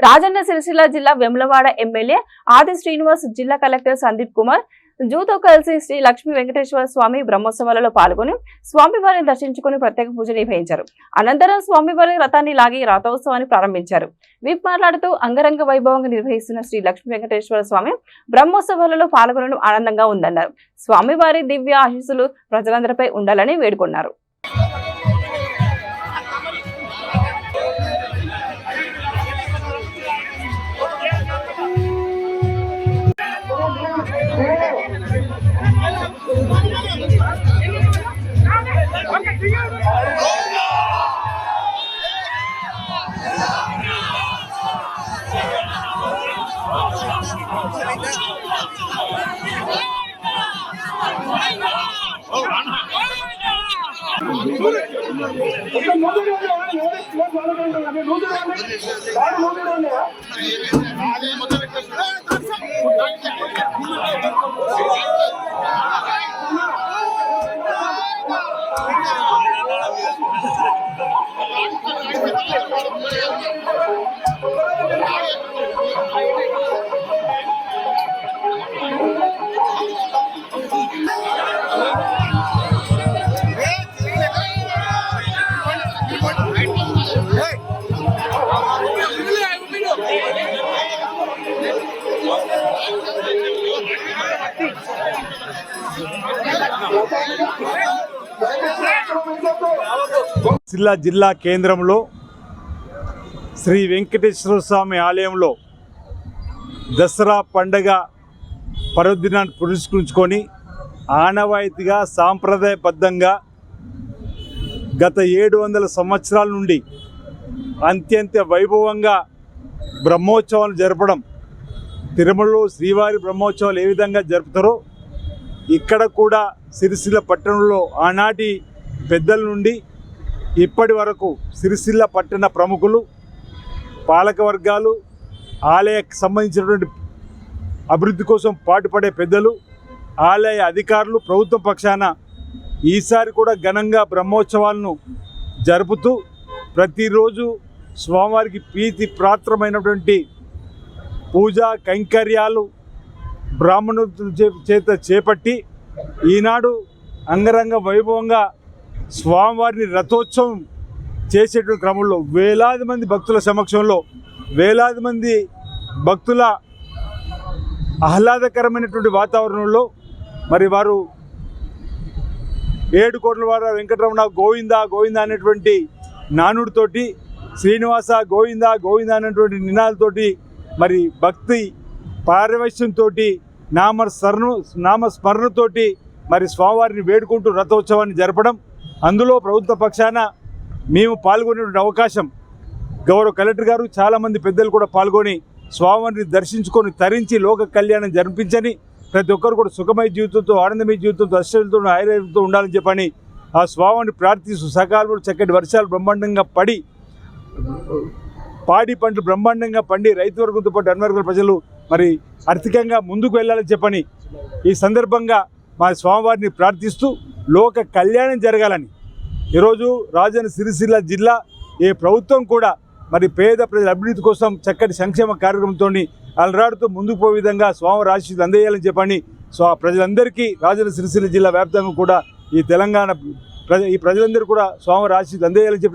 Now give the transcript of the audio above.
రాజన్న సిరిసిల్ల జిల్లా వెములవాడ ఎమ్మెల్యే ఆది శ్రీనివాస్, జిల్లా కలెక్టర్ సందీప్ కుమార్ జూతో కలిసి శ్రీ లక్ష్మీ వెంకటేశ్వర స్వామి బ్రహ్మోత్సవాలలో పాల్గొని స్వామివారిని దర్శించుకుని ప్రత్యేక పూజ నిర్వహించారు. అనంతరం స్వామివారి రథాన్ని లాగి రథోత్సవాన్ని ప్రారంభించారు. విప్ మాట్లాడుతూ అంగరంగ వైభవంగా నిర్వహిస్తున్న శ్రీ లక్ష్మీ వెంకటేశ్వర స్వామి బ్రహ్మోత్సవాలలో పాల్గొనడం ఆనందంగా ఉందన్నారు. స్వామివారి దివ్య ఆశీస్సులు ప్రజలందరిపై ఉండాలని వేడుకున్నారు. సిరిసిల్ల జిల్లా కేంద్రంలో శ్రీ వెంకటేశ్వర స్వామి ఆలయంలో దసరా పండగ పర్వదినాన్ని పురస్కరించుకొని ఆనవాయితీగా సాంప్రదాయబద్ధంగా గత 700 సంవత్సరాల నుండి అత్యంత వైభవంగా బ్రహ్మోత్సవాలు జరపడం, తిరుమలలో శ్రీవారి బ్రహ్మోత్సవాలు ఏ విధంగా జరుపుతారో ఇక్కడ కూడా సిరిసిల్ల పట్టణంలో ఆనాటి పెద్దల నుండి ఇప్పటి వరకు సిరిసిల్ల పట్టణ ప్రముఖులు, పాలక వర్గాలు, ఆలయకు సంబంధించినటువంటి అభివృద్ధి కోసం పాటుపడే పెద్దలు, ఆలయ అధికారులు ప్రభుత్వం పక్షాన ఈసారి కూడా ఘనంగా బ్రహ్మోత్సవాలను జరుపుతూ ప్రతిరోజు స్వామివారికి ప్రీతి పాత్రమైనటువంటి పూజా కైంకర్యాలు బ్రాహ్మణుల చేత చేపట్టి ఈనాడు అంగరంగ వైభవంగా స్వామివారిని రథోత్సవం చేసేటువంటి క్రమంలో వేలాది మంది భక్తుల సమక్షంలో వేలాది మంది భక్తుల ఆహ్లాదకరమైనటువంటి వాతావరణంలో మరి వారు 7 కోట్ల వార వెంకటరమణ గోవింద గోవింద అనేటువంటి నానుడితోటి, శ్రీనివాస గోవింద గోవింద అనేటువంటి నినాదాలతోటి మరి భక్తి పారవశ్యంతో నామస్మరణతోటి మరి స్వామివారిని వేడుకుంటూ రథోత్సవాన్ని జరపడం, అందులో ప్రభుత్వ పక్షాన మేము పాల్గొనేటువంటి అవకాశం గౌరవ కలెక్టర్ గారు చాలామంది పెద్దలు కూడా పాల్గొని స్వామివారిని దర్శించుకొని తరించి లోక కళ్యాణం జరిపించని ప్రతి ఒక్కరు కూడా సుఖమయ జీవితంతో, ఆనందమయ జీవితంతో, అష్టంతో, ఆయుర్వేదంతో ఉండాలని చెప్పని ఆ స్వామిని ప్రార్థిస్తూ సకాలంలో చక్కటి వర్షాలు బ్రహ్మాండంగా పడి పాడి పంటలు బ్రహ్మాండంగా పండి రైతు వర్గంతో పాటు అన్ని వర్గాల ప్రజలు మరి ఆర్థికంగా ముందుకు వెళ్ళాలని చెప్పని ఈ సందర్భంగా మా స్వామివారిని ప్రార్థిస్తూ లోక కళ్యాణం జరగాలని ఈరోజు రాజన్న సిరిసిల్ల జిల్లా ఏ ప్రభుత్వం కూడా మరి పేద ప్రజల అభివృద్ధి కోసం చక్కటి సంక్షేమ కార్యక్రమంతో అలరాడుతూ ముందుకు పోయే విధంగా స్వామి ఆశీస్సులు అందజేయాలని చెప్పని ప్రజలందరికీ రాజన్న సిరిసిల్ల జిల్లా వ్యాప్తంగా కూడా ఈ తెలంగాణ ఈ ప్రజలందరూ కూడా స్వామి ఆశీస్సులు అందజేయాలని చెప్పి